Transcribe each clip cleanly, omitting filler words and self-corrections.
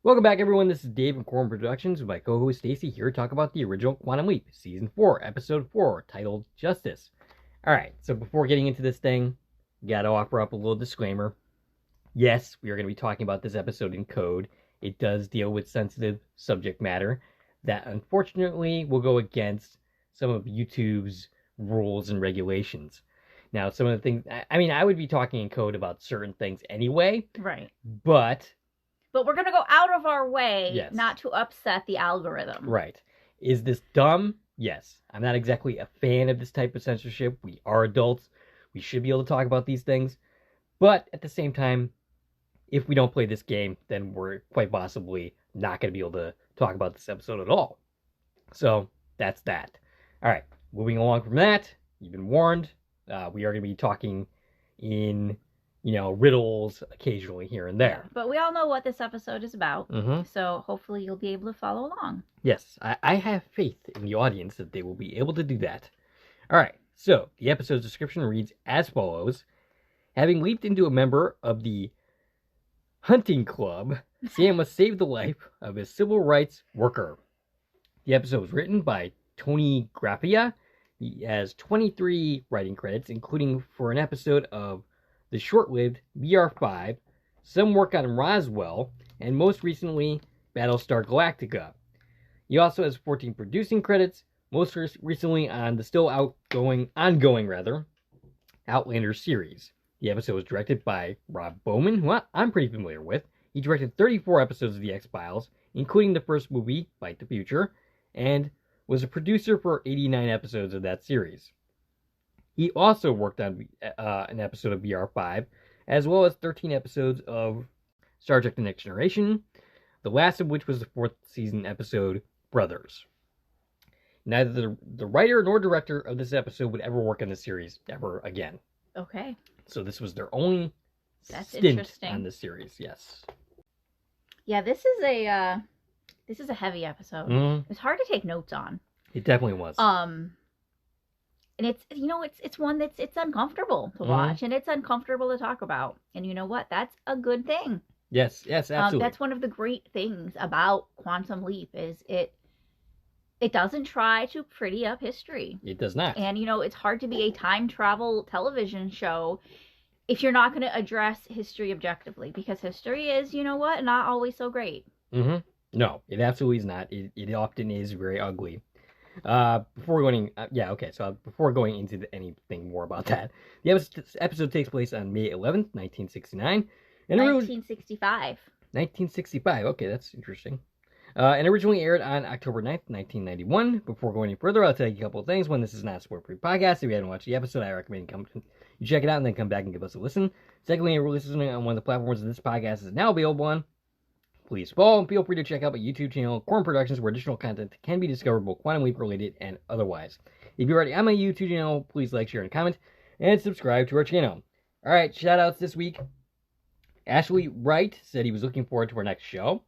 Welcome back, everyone. This is Dave from Quorum Productions with my co-host Stacie here to talk about the original Quantum Leap, Season 4, Episode 4, titled Justice. Alright, so before getting into this thing, gotta offer up a little disclaimer. Yes, we are going to be talking about this episode in code. It does deal with sensitive subject matter that unfortunately will go against some of YouTube's rules and regulations. Now, some of the things, I would be talking in code about certain things anyway. Right. But we're going to go out of our way yes, not to upset the algorithm. Right. Is this dumb? Yes. I'm not exactly a fan of this type of censorship. We are adults. We should be able to talk about these things. But at the same time, if we don't play this game, then we're quite possibly not going to be able to talk about this episode at all. So that's that. All right. Moving along from that, you've been warned. We are going to be talking in, riddles occasionally here and there. Yeah, but we all know what this episode is about. Mm-hmm. So hopefully you'll be able to follow along. Yes, I have faith in the audience that they will be able to do that. All right. So the episode's description reads as follows. Having leaped into a member of the hunting club, Sam must save the life of a civil rights worker. The episode was written by Tony Grappia. He has 23 writing credits, including for an episode of the short-lived BR5, some work on Roswell, and most recently, Battlestar Galactica. He also has 14 producing credits, most recently on the still ongoing Outlander series. The episode was directed by Rob Bowman, who I'm pretty familiar with. He directed 34 episodes of The X-Files, including the first movie, Fight the Future, and was a producer for 89 episodes of that series. He also worked on an episode of BR5, as well as 13 episodes of Star Trek The Next Generation, the last of which was the 4th season episode, Brothers. Neither the writer nor director of this episode would ever work on the series ever again. Okay. So this was their only stint on the series, yes. Yeah, this is a heavy episode. Mm-hmm. It's hard to take notes on. It definitely was. And it's one it's uncomfortable to watch, and it's uncomfortable to talk about. And you know what? That's a good thing. Yes, absolutely. That's one of the great things about Quantum Leap is it doesn't try to pretty up history. It does not. And, it's hard to be a time travel television show if you're not going to address history objectively, because history is, not always so great. Mm-hmm. No, it absolutely is not. It often is very ugly. Before going into anything more about that, the episode takes place on May 11th, 1969. 1965. 1965, okay, that's interesting. And originally aired on October 9th, 1991. Before going any further, I'll tell you a couple of things. One, this is not a spoiler-free podcast. If you haven't watched the episode, I recommend you check it out and then come back and give us a listen. Secondly, if you're listening on one of the platforms that this podcast is now available on, please follow and feel free to check out my YouTube channel, Quorum Productions, where additional content can be discovered, both Quantum Leap related and otherwise. If you're already on my YouTube channel, please like, share, and comment, and subscribe to our channel. Alright, shout-outs this week. Ashley Wright said he was looking forward to our next show.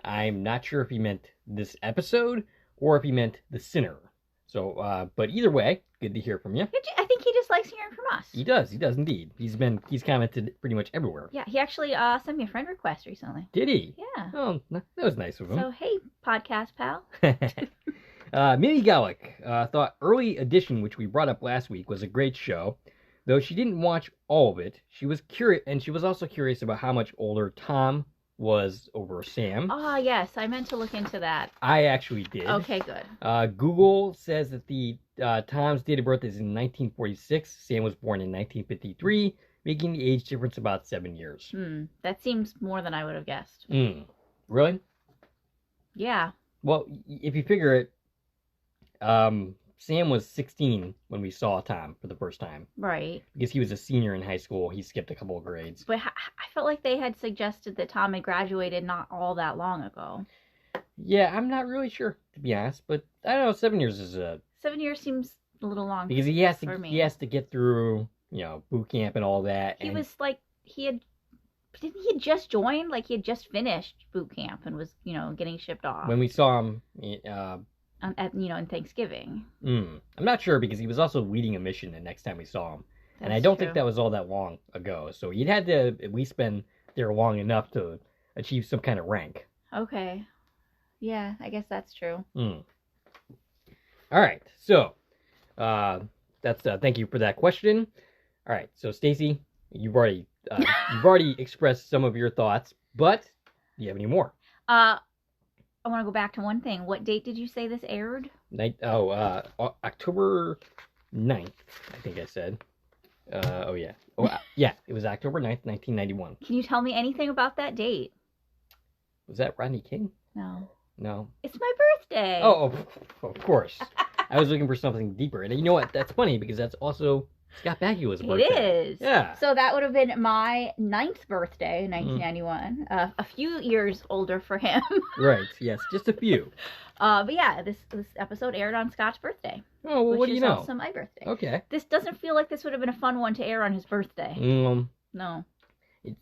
I'm not sure if he meant this episode or if he meant The Sinner. So, but either way, good to hear from you. I think he just likes hearing from us. He does indeed. He's commented pretty much everywhere. Yeah, he actually sent me a friend request recently. Did he? Yeah. Oh, that was nice of him. So, hey, podcast pal. Minnie Gallick thought Early Edition, which we brought up last week, was a great show. Though she didn't watch all of it, she was curious, and she was also curious about how much older Tom was over Sam. Ah, yes, I meant to look into that. I actually did. Okay, good. Google says that the Tom's date of birth is in 1946. Sam was born in 1953, making the age difference about 7 years. That seems more than I would have guessed. Really? Yeah. Well, if you figure it, Sam was 16 when we saw Tom for the first time. Right. Because he was a senior in high school. He skipped a couple of grades. But I felt like they had suggested that Tom had graduated not all that long ago. Yeah, I'm not really sure, to be honest. But I don't know, 7 years is 7 years seems a little long. Because he has to get through, boot camp and all that. He was like, didn't he just join? Like, he had just finished boot camp and was, getting shipped off. When we saw him, in Thanksgiving. I'm not sure, because he was also leading a mission the next time we saw him. And I don't think that was all that long ago. So he'd had to at least been there long enough to achieve some kind of rank. Okay. Yeah, I guess that's true. All right. So, that's thank you for that question. All right. So, Stacie, you've already expressed some of your thoughts, but do you have any more? I want to go back to one thing. What date did you say this aired? October 9th, I think I said. Oh yeah. Yeah, it was October 9th, 1991. Can you tell me anything about that date? Was that Rodney King? No. No. It's my birthday. Oh, of course. I was looking for something deeper. And you know what? That's funny because that's also Scott Bakula's birthday. It is. Yeah. So that would have been my 9th birthday in 1991. A few years older for him. Right. Yes. Just a few. But yeah, this episode aired on Scott's birthday. Oh, well, what do you know? Which is also my birthday. Okay. This doesn't feel like this would have been a fun one to air on his birthday. No.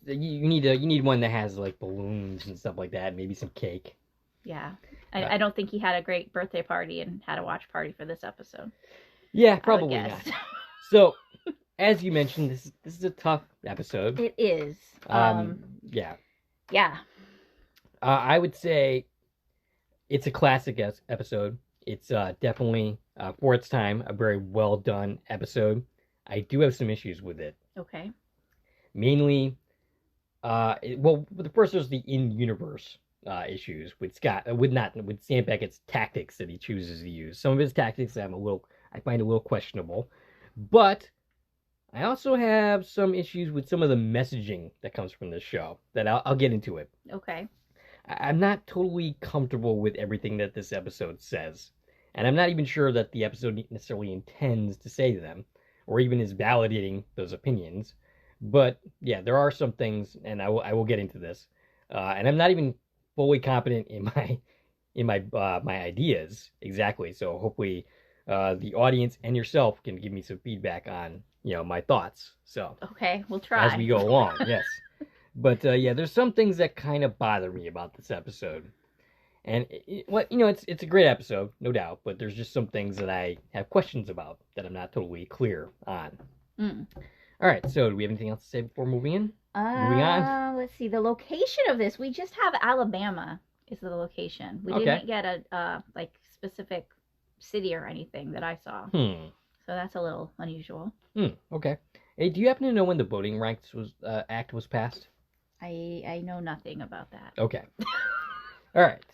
You need one that has like balloons and stuff like that. Maybe some cake. Yeah. I don't think he had a great birthday party and had a watch party for this episode. Yeah, probably not. So, as you mentioned, this is a tough episode. It is. Yeah. Yeah. I would say it's a classic episode. It's definitely, for its time, a very well done episode. I do have some issues with it. Okay. Mainly, the first is the in-universe issues with Scott, with Sam Beckett's tactics that he chooses to use. Some of his tactics I find a little questionable, but I also have some issues with some of the messaging that comes from this show that I'll get into it. Okay. I'm not totally comfortable with everything that this episode says, and I'm not even sure that the episode necessarily intends to say them, or even is validating those opinions. But yeah, there are some things, and I will get into this, and I'm not even fully competent in my ideas exactly. So hopefully, the audience and yourself can give me some feedback on my thoughts. So okay, we'll try as we go along. Yes, but yeah, there's some things that kind of bother me about this episode, and it's a great episode, no doubt. But there's just some things that I have questions about that I'm not totally clear on. All right, so do we have anything else to say before moving on? Let's see. The location of this, we just have Alabama is the location. We didn't get a specific city or anything that I saw. So that's a little unusual. Okay. Hey, do you happen to know when the Voting Rights Act was passed? I know nothing about that. Okay. All right.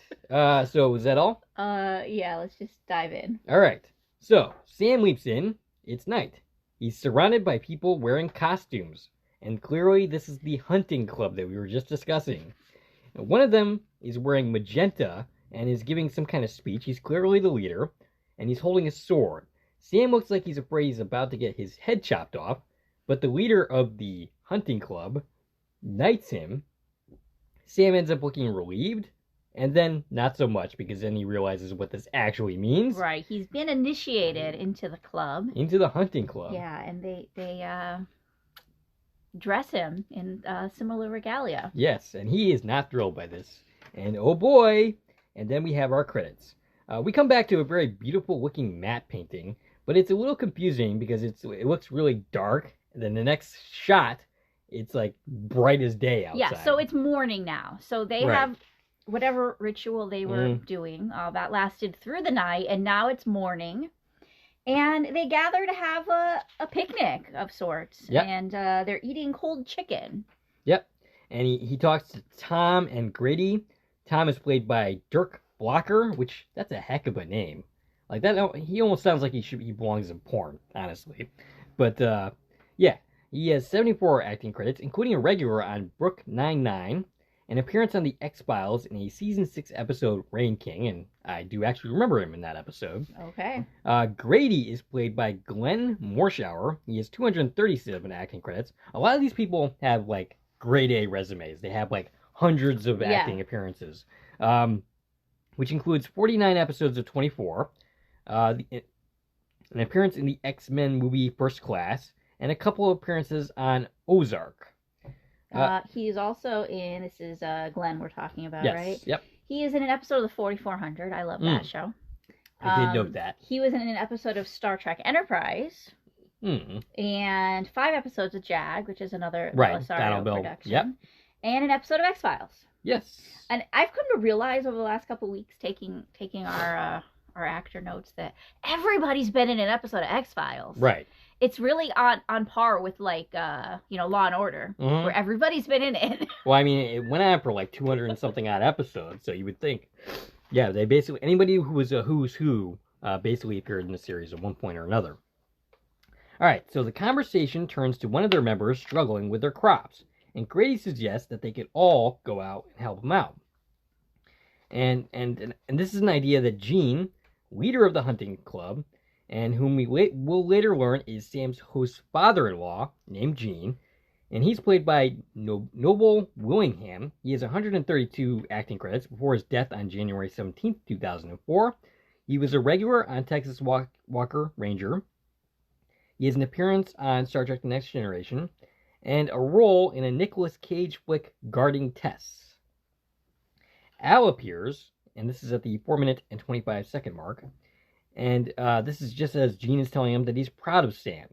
So is that all? Yeah, let's just dive in. All right. So Sam leaps in. It's night. He's surrounded by people wearing costumes. And clearly this is the hunting club that we were just discussing. And one of them is wearing magenta and is giving some kind of speech. He's clearly the leader. And he's holding a sword. Sam looks like he's afraid he's about to get his head chopped off. But the leader of the hunting club knights him. Sam ends up looking relieved. And then not so much, because then he realizes what this actually means. Right, he's been initiated into the club. Into the hunting club. Yeah, and they dress him in similar regalia. Yes, and he is not thrilled by this. And oh boy, and then we have our credits. We come back to a very beautiful looking matte painting, but it's a little confusing because it looks really dark. And then the next shot, it's like bright as day outside. Yeah, so it's morning now. So they have whatever ritual they were doing that lasted through the night, and now it's morning, and they gather to have a picnic of sorts. Yep. And they're eating cold chicken. Yep. And he talks to Tom and Grady. Tom is played by Dirk Blocker, which that's a heck of a name. Like that, he almost sounds like he belongs in porn, honestly. But yeah, he has 74 acting credits, including a regular on Brook 99. An appearance on The X-Files in a Season 6 episode, Rain King, and I do actually remember him in that episode. Okay. Grady is played by Glenn Morshower. He has 237 acting credits. A lot of these people have, like, grade A resumes. They have, like, hundreds of acting appearances, which includes 49 episodes of 24, an appearance in the X-Men movie First Class, and a couple of appearances on Ozark. He's also in, this is Glenn we're talking about, yes, right? Yep. He is in an episode of the 4400. I love that show. I did note that. He was in an episode of Star Trek Enterprise. And 5 episodes of JAG, which is another LSRO production. Yep. And an episode of X-Files. Yes. And I've come to realize over the last couple of weeks, taking our actor notes, that everybody's been in an episode of X-Files. Right. It's really on par with, like, Law and Order, where everybody's been in it. Well, I mean, it went on for like 200 and something odd episodes, so you would think, yeah, they basically, anybody who was a who's who basically appeared in the series at one point or another. All right, so the conversation turns to one of their members struggling with their crops, and Grady suggests that they could all go out and help him out. And this is an idea that Gene, leader of the hunting club, and whom we will later learn is Sam's host's father-in-law, named Gene, and he's played by Noble Willingham. He has 132 acting credits before his death on January 17th, 2004. He was a regular on Texas Walker Ranger. He has an appearance on Star Trek The Next Generation, and a role in a Nicolas Cage flick, Guarding Tess. Al appears, and this is at the 4-minute and 25-second mark, and this is just as Gene is telling him that he's proud of Sam,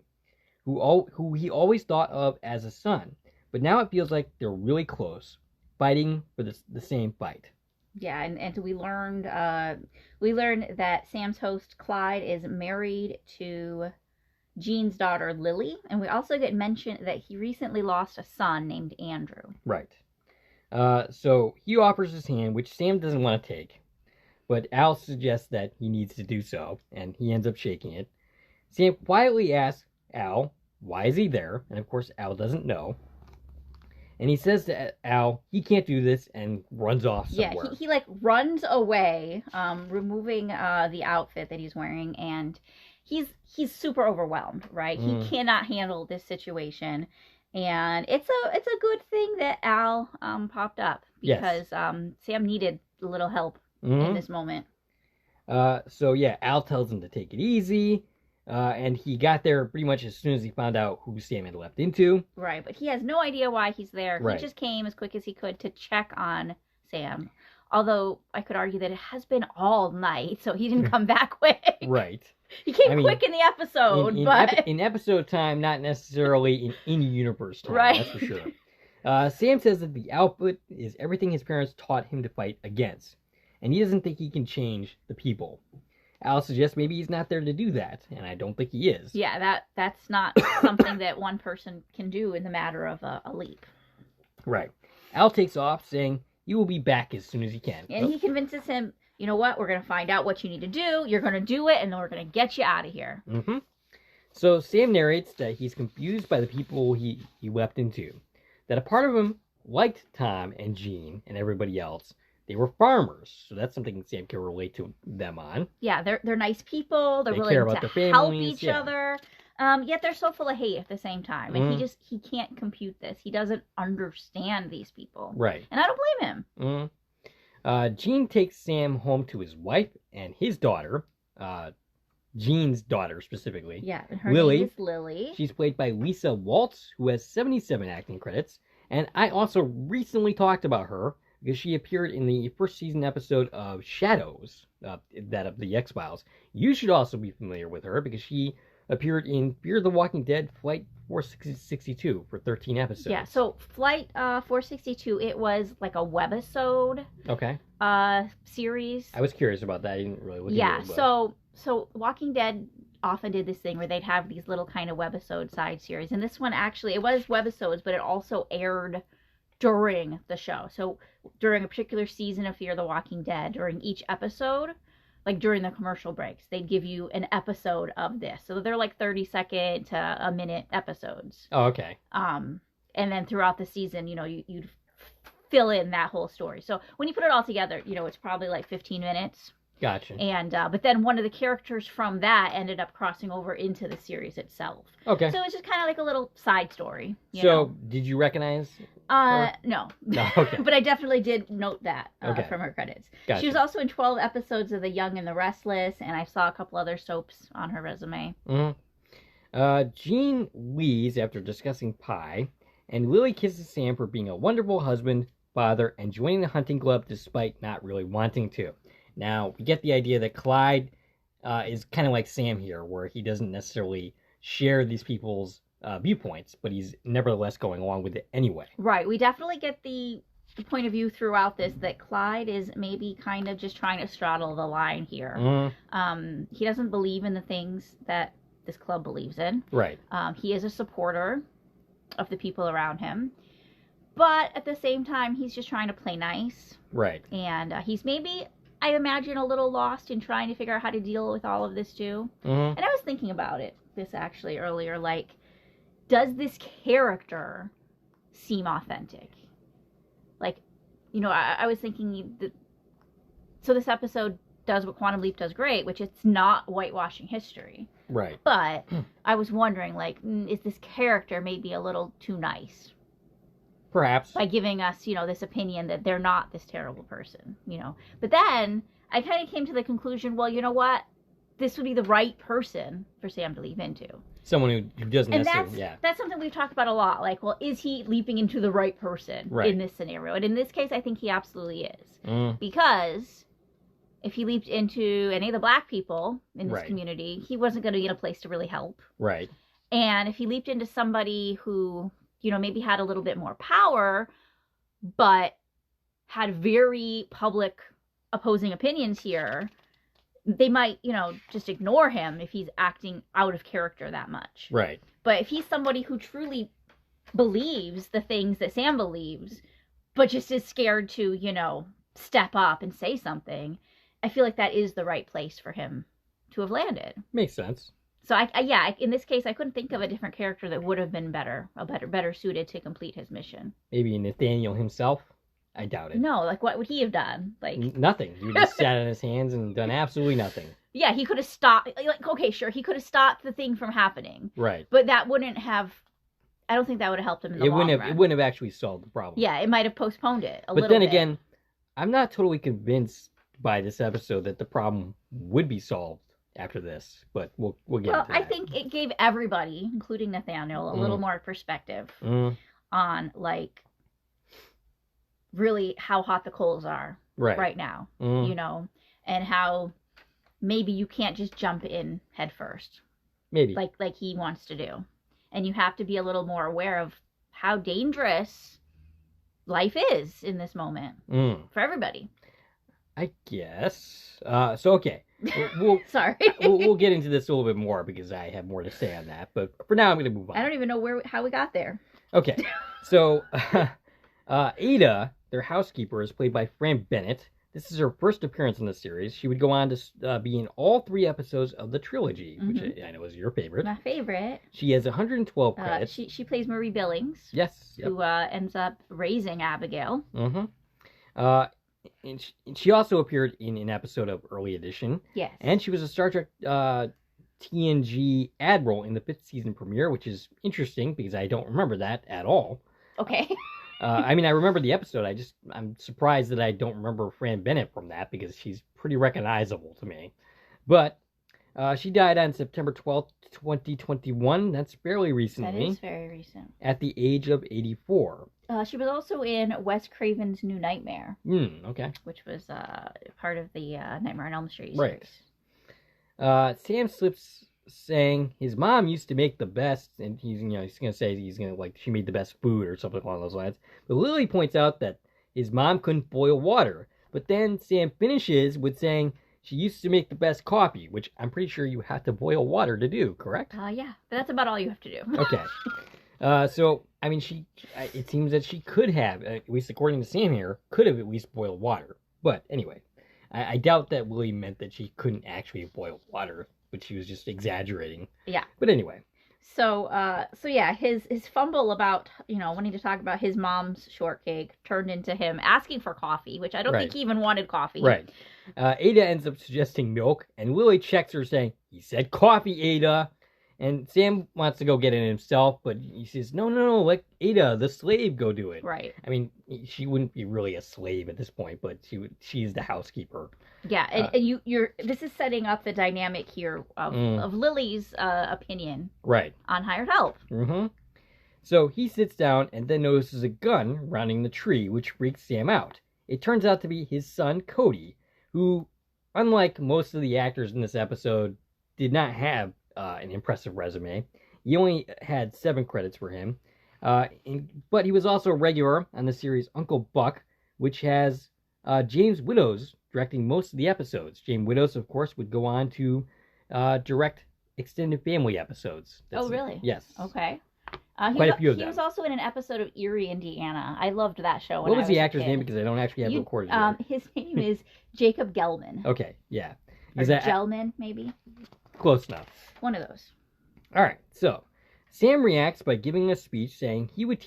who he always thought of as a son, but now it feels like they're really close, fighting for the same fight. Yeah, and we learned that Sam's host, Clyde, is married to Gene's daughter, Lily, and we also get mentioned that he recently lost a son named Andrew. Right. So he offers his hand, which Sam doesn't want to take, but Al suggests that he needs to do so, and he ends up shaking it. Sam quietly asks Al, why is he there? And of course, Al doesn't know. And he says to Al, he can't do this, and runs off somewhere. Yeah, he like runs away, removing the outfit that he's wearing, and he's super overwhelmed, right? He cannot handle this situation, and it's a good thing that Al popped up, because Sam needed a little help in this moment. So yeah, Al tells him to take it easy, and he got there pretty much as soon as he found out who Sam had left into. Right, but he has no idea why he's there. Right. He just came as quick as he could to check on Sam. Although I could argue that it has been all night, so he didn't come back quick. Right. He came quick in the episode, but in episode time, not necessarily in universe time. Right. That's for sure. Sam says that the output is everything his parents taught him to fight against, and he doesn't think he can change the people. Al suggests maybe he's not there to do that, and I don't think he is. Yeah, that's not something that one person can do in the matter of a leap. Right. Al takes off, saying he will be back as soon as he can. And he convinces him, you know what, we're going to find out what you need to do, you're going to do it, and then we're going to get you out of here. So Sam narrates that he's confused by the people he leapt into. That a part of him liked Tom and Gene and everybody else. They were farmers, so that's something Sam can relate to them on. Yeah, they're nice people. They're willing to help each other. Yet they're so full of hate at the same time, and he can't compute this. He doesn't understand these people. Right. And I don't blame him. Gene takes Sam home to his wife and his daughter. Gene's daughter specifically. Yeah, and her name is Lily. She's played by Lisa Waltz, who has 77 acting credits, and I also recently talked about her because she appeared in the first season episode of Shadows, that of the X-Files. You should also be familiar with her because she appeared in Fear the Walking Dead Flight 462 for 13 episodes. Yeah, so Flight 462, it was like a webisode series. I was curious about that. I didn't really look into it. Yeah, so Walking Dead often did this thing where they'd have these little kind of webisode side series. And this one actually, it was webisodes, but it also aired during the show. So during a particular season of Fear the Walking Dead, during each episode, like during the commercial breaks, they'd give you an episode of this. So they're like 30-second to a minute episodes. Oh, okay. And then throughout the season, you'd fill in that whole story. So when you put it all together, it's probably like 15 minutes. Gotcha. And but then one of the characters from that ended up crossing over into the series itself. Okay. So it's just kind of like a little side story. You know? So did you recognize? No. No. Okay. But I definitely did note that from her credits. Gotcha. She was also in 12 episodes of The Young and the Restless, and I saw a couple other soaps on her resume. Gene leaves after discussing pie, and Lily kisses Sam for being a wonderful husband, father, and joining the hunting club despite not really wanting to. Now, we get the idea that Clyde is kind of like Sam here, where he doesn't necessarily share these people's viewpoints, but he's nevertheless going along with it anyway. Right. We definitely get the point of view throughout this that Clyde is maybe kind of just trying to straddle the line here. Mm-hmm. He doesn't believe in the things that this club believes in. Right. He is a supporter of the people around him. But at the same time, he's just trying to play nice. Right. And he's maybe, I imagine, a little lost in trying to figure out how to deal with all of this too. Mm-hmm. And I was thinking about this actually earlier, like, does this character seem authentic? Like, you know, I was thinking that, so this episode does what Quantum Leap does great, which it's not whitewashing history. Right. But I was wondering, like, is this character maybe a little too nice? Perhaps. By giving us, you know, this opinion that they're not this terrible person, you know. But then I kind of came to the conclusion, well, you know what? This would be the right person for Sam to leap into. Someone who doesn't necessarily, that's something we've talked about a lot. Like, well, is he leaping into the right person in this scenario? And in this case, I think he absolutely is. Because if he leaped into any of the black people in this community, he wasn't going to get a place to really help. Right. And if he leaped into somebody who, you know, maybe had a little bit more power, but had very public opposing opinions here, they might, you know, just ignore him if he's acting out of character that much. Right. But if he's somebody who truly believes the things that Sam believes, but just is scared to, you know, step up and say something, I feel like that is the right place for him to have landed. Makes sense. So in this case, I couldn't think of a different character that would have been better suited to complete his mission. Maybe Nathaniel himself? I doubt it. No, like, what would he have done? Like, nothing. He would have sat on his hands and done absolutely nothing. Yeah, he could have stopped. Like, okay, sure, he could have stopped the thing from happening. Right. But that wouldn't have. I don't think that would have helped him in the long run. It wouldn't have actually solved the problem. Yeah, it might have postponed it a little bit. But then again, I'm not totally convinced by this episode that the problem would be solved after this. But we'll get into that. Well, I think it gave everybody, including Nathaniel, a little more perspective on, like, really how hot the coals are right now, you know, and how maybe you can't just jump in head first. Maybe. Like he wants to do. And you have to be a little more aware of how dangerous life is in this moment for everybody. I guess. So, okay. We'll Sorry. we'll get into this a little bit more because I have more to say on that. But for now, I'm going to move on. I don't even know how we got there. Okay. So, Ada, their housekeeper, is played by Fran Bennett. This is her first appearance in the series. She would go on to be in all 3 episodes of the trilogy, which I know is your favorite. My favorite. She has 112 credits. She plays Marie Billings. Yes. Yep. Who ends up raising Abigail. And she also appeared in an episode of Early Edition. Yes. And she was a Star Trek TNG Admiral in the 5th season premiere, which is interesting because I don't remember that at all. Okay. I mean, I remember the episode. I'm surprised that I don't remember Fran Bennett from that because she's pretty recognizable to me. But she died on September 12th, 2021. That's fairly recently. That is very recent. At the age of 84. She was also in Wes Craven's New Nightmare. Okay. Which was part of the Nightmare on Elm Street series. Right. Sam slips saying his mom used to make the best, and he's gonna say she made the best food or something along those lines. But Lily points out that his mom couldn't boil water. But then Sam finishes with saying she used to make the best coffee, which I'm pretty sure you have to boil water to do, correct? Yeah, but that's about all you have to do. Okay. So, I mean, it seems that she could have, at least according to Sam here, could have at least boiled water. But anyway, I doubt that Lily meant that she couldn't actually boil water, but she was just exaggerating. Yeah. But anyway. So yeah, his fumble about, wanting to talk about his mom's shortcake turned into him asking for coffee, which I don't think he even wanted coffee. Right. Ada ends up suggesting milk, and Lily checks her saying, "He said coffee, Ada." And Sam wants to go get it himself, but he says, no, let Ada, the slave, go do it. Right. I mean, she wouldn't be really a slave at this point, but she's the housekeeper. Yeah, and this is setting up the dynamic here of Lily's opinion on hired help. Mm-hmm. So he sits down and then notices a gun rounding the tree, which freaks Sam out. It turns out to be his son, Cody, who, unlike most of the actors in this episode, did not have an impressive resume. he only had 7 credits for him. But he was also a regular on the series Uncle Buck, which has James Widows directing most of the episodes. James Widows, of course, would go on to direct extended family episodes. Oh, really? Yes. Okay. Quite a few of them. He was also in an episode of Erie, Indiana. I loved that show. What was the actor's name? Because I don't actually have it recorded here. His name is Jacob Gelman. Okay, yeah. Or Gelman, maybe? Close enough. One of those. All right, so Sam reacts by giving a speech saying he would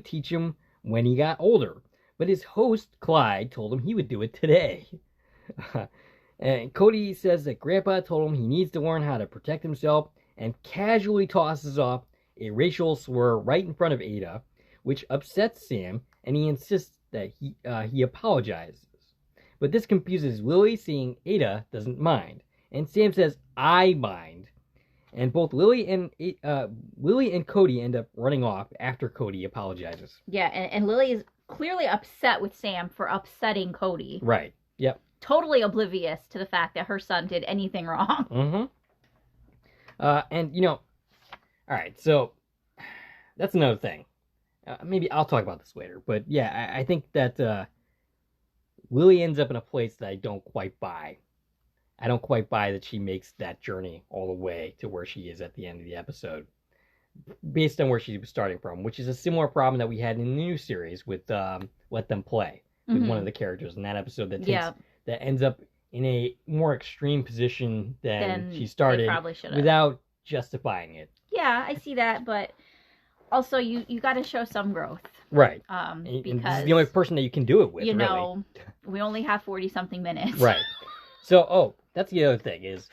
teach him when he got older, but his host Clyde told him he would do it today. And Cody says that Grandpa told him he needs to learn how to protect himself, and casually tosses off a racial slur right in front of Ada, which upsets Sam, and he insists that he apologizes. But this confuses Lily, seeing Ada doesn't mind, and Sam says, "I mind." And both Lily and Cody end up running off after Cody apologizes. Yeah, and Lily is clearly upset with Sam for upsetting Cody. Right. Yep. Totally oblivious to the fact that her son did anything wrong. Mm-hmm. And, all right, so that's another thing. Maybe I'll talk about this later. But, yeah, I think that Lily ends up in a place that I don't quite buy. I don't quite buy that she makes that journey all the way to where she is at the end of the episode, based on where she was starting from, which is a similar problem that we had in the new series with Let Them Play, with one of the characters in that episode that ends up in a more extreme position than she started without justifying it. Yeah, I see that, but also you got to show some growth. Right. Because and this is the only person that you can do it with, really. We only have 40-something minutes. Right. So, that's the other thing is,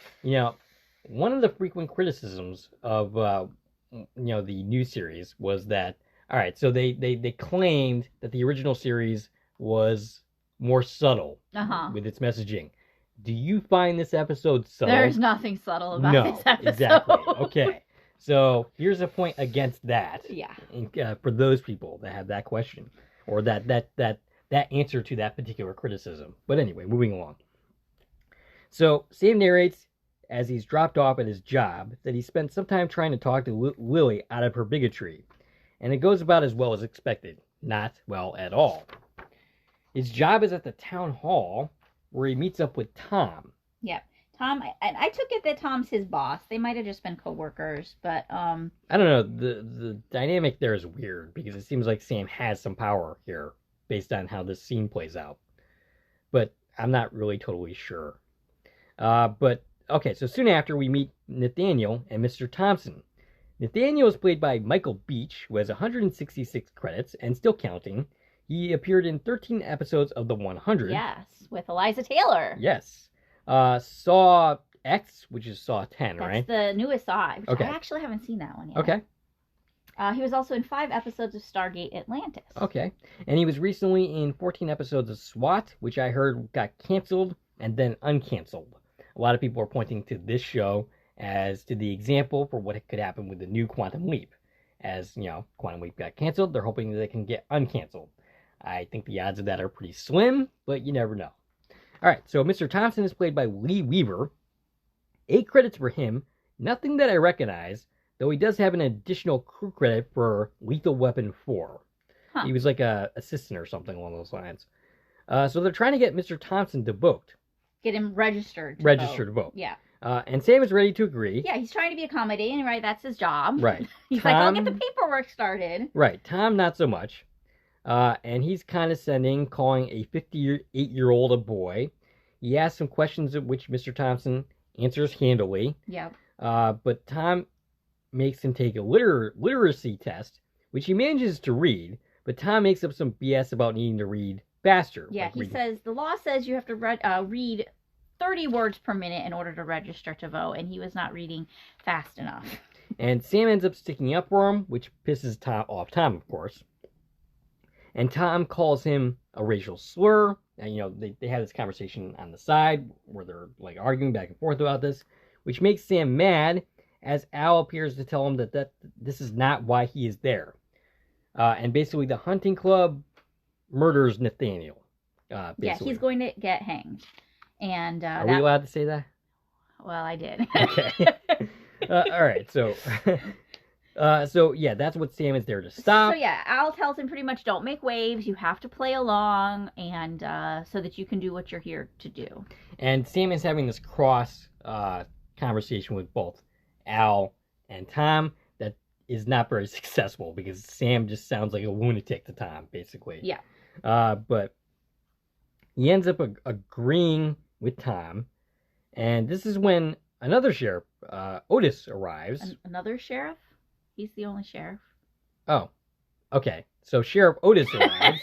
one of the frequent criticisms of, the new series was that, all right, so they claimed that the original series was more subtle with its messaging. Do you find this episode subtle? There's nothing subtle about this episode. Exactly. Okay. So here's a point against that. Yeah. For those people that have that question or that answer to that particular criticism. But anyway, moving along. So Sam narrates as he's dropped off at his job that he spent some time trying to talk to Lily out of her bigotry. And it goes about as well as expected. Not well at all. His job is at the town hall where he meets up with Tom. Yep. Tom, and I took it that Tom's his boss. They might have just been co-workers, but I don't know. The dynamic there is weird because it seems like Sam has some power here based on how this scene plays out. But I'm not really totally sure. But okay, so soon after we meet Nathaniel and Mr. Thompson. Nathaniel is played by Michael Beach, who has 166 credits and still counting. He appeared in 13 episodes of The 100. Yes, with Eliza Taylor. Yes. Saw X, which is Saw 10, right? That's the newest Saw, which okay. I actually haven't seen that one yet. Okay. He was also in 5 episodes of Stargate Atlantis. Okay. And he was recently in 14 episodes of SWAT, which I heard got canceled and then uncanceled. A lot of people are pointing to this show as to the example for what could happen with the new Quantum Leap. As, Quantum Leap got canceled, they're hoping that they can get uncanceled. I think the odds of that are pretty slim, but you never know. All right, so Mr. Thompson is played by Lee Weaver. 8 credits for him. Nothing that I recognize, though he does have an additional crew credit for Lethal Weapon 4. Huh. He was like a assistant or something along those lines. So they're trying to get Mr. Thompson debunked. Get him registered to vote. Yeah. And Sam is ready to agree. Yeah, he's trying to be accommodating, right? That's his job. Right. He's like, I'll get the paperwork started. Right. Tom, not so much. And he's condescending, calling a 58-year-old a boy. He asks some questions of which Mr. Thompson answers handily. Yeah. But Tom makes him take a literacy test, which he manages to read, but Tom makes up some BS about needing to read faster. Yeah, he says, the law says you have to read 30 words per minute in order to register to vote, and he was not reading fast enough. And Sam ends up sticking up for him, which pisses Tom, of course. And Tom calls him a racial slur. And, they have this conversation on the side where they're, arguing back and forth about this, which makes Sam mad, as Al appears to tell him that this is not why he is there. And basically, the hunting club murders Nathaniel. Yeah, he's going to get hanged. And are we allowed to say that? Well, I did. Okay. All right, so yeah, that's what Sam is there to stop. So yeah, Al tells him pretty much don't make waves. You have to play along, and so that you can do what you're here to do. And Sam is having this cross conversation with both Al and Tom that is not very successful because Sam just sounds like a lunatic to Tom, basically. Yeah. But he ends up agreeing with Tom, and this is when another sheriff, Otis, arrives. Another sheriff? He's the only sheriff. Oh, okay. So Sheriff Otis arrives,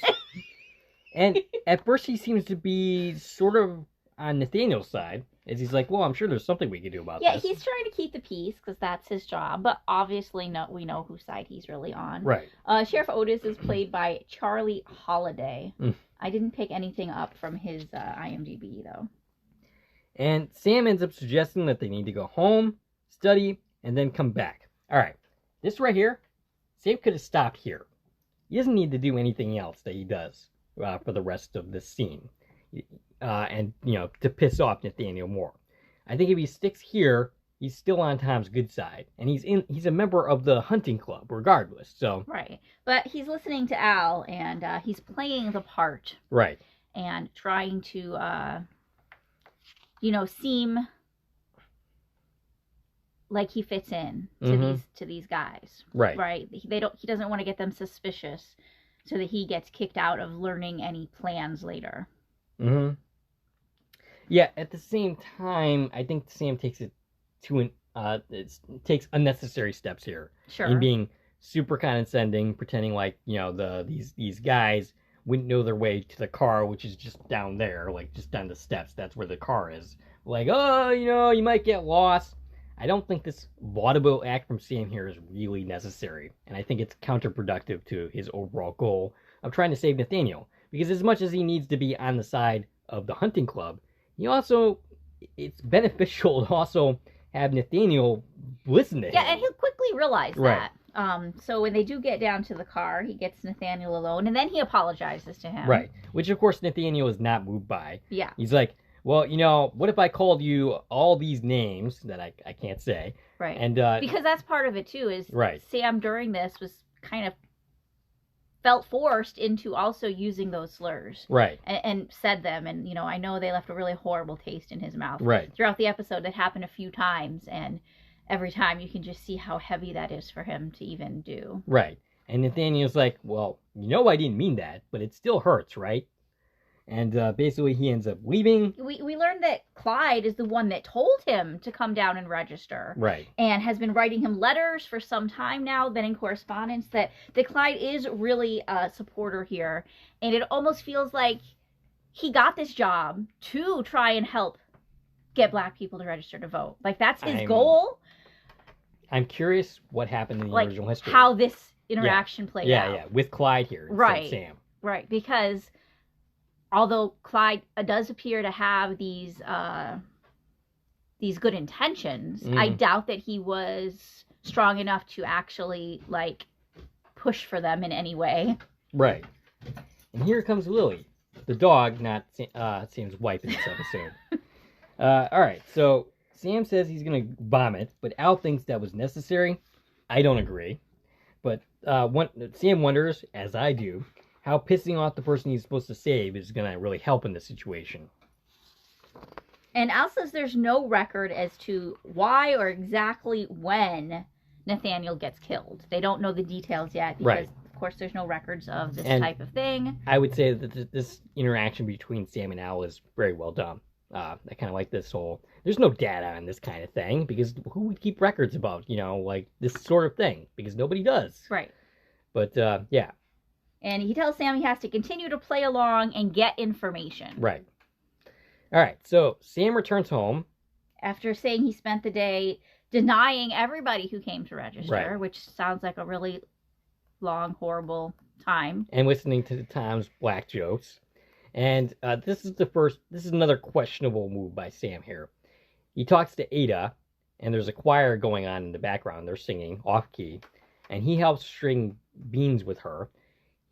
and at first he seems to be sort of on Nathaniel's side, as he's like, well, I'm sure there's something we can do about this. Yeah, he's trying to keep the peace, because that's his job, but obviously we know whose side he's really on. Right. Sheriff Otis is played by Charlie Holiday. I didn't pick anything up from his IMDb, though. And Sam ends up suggesting that they need to go home, study, and then come back. All right. This right here, Sam could have stopped here. He doesn't need to do anything else that he does for the rest of this scene. And, to piss off Nathaniel more. I think if he sticks here, he's still on Tom's good side. And he's a member of the hunting club, regardless. So Right. But he's listening to Al, and he's playing the part. Right. And trying to, seem like he fits in to these guys. Right. Right. He doesn't want to get them suspicious so that he gets kicked out of learning any plans later. Mm-hmm. Yeah, at the same time, I think Sam takes it to takes unnecessary steps here. Sure. In being super condescending, pretending like, these guys wouldn't know their way to the car, which is just down there, like just down the steps. That's where the car is. Like, oh, you might get lost. I don't think this vaudeville act from Sam here is really necessary, and I think it's counterproductive to his overall goal of trying to save Nathaniel. Because as much as he needs to be on the side of the hunting club, it's beneficial to also have Nathaniel listen to him. Yeah, and he'll quickly realize Right. that. So when they do get down to the car, he gets Nathaniel alone, and then he apologizes to him. Right, which of course Nathaniel is not moved by. Yeah. He's like, well, what if I called you all these names that I can't say? Right. And because that's part of it too, is right. Sam during this was kind of felt forced into also using those slurs. Right. And said them, and I know they left a really horrible taste in his mouth. Right. Throughout the episode, that happened a few times, and every time you can just see how heavy that is for him to even do. Right. And Nathaniel's like, well, I didn't mean that, but it still hurts, right? And basically he ends up leaving. We learned that Clyde is the one that told him to come down and register. Right. And has been writing him letters for some time now, been in correspondence, that Clyde is really a supporter here. And it almost feels like he got this job to try and help get black people to register to vote. Like, that's his goal. I'm curious what happened in the original history. How this interaction played out. Yeah, with Clyde here. Right. Sam. Right, because although Clyde does appear to have these good intentions, I doubt that he was strong enough to actually, push for them in any way. Right. And here comes Lily, the dog, not Sam's wife in this episode. All right, so Sam says he's going to vomit, but Al thinks that was necessary. I don't agree. But Sam wonders, as I do, how pissing off the person he's supposed to save is going to really help in this situation. And Al says there's no record as to why or exactly when Nathaniel gets killed. They don't know the details yet because, of course, there's no records of this type of thing. I would say that this interaction between Sam and Al is very well done. I kind of like this whole... There's no data on this kind of thing, because who would keep records about, this sort of thing? Because nobody does. Right. But, yeah. And he tells Sam he has to continue to play along and get information. Right. All right, so Sam returns home. After saying he spent the day denying everybody who came to register, which sounds like a really long, horrible time. And listening to Tom's black jokes. And this is another questionable move by Sam here. He talks to Ada, and there's a choir going on in the background. They're singing off-key. And he helps string beans with her.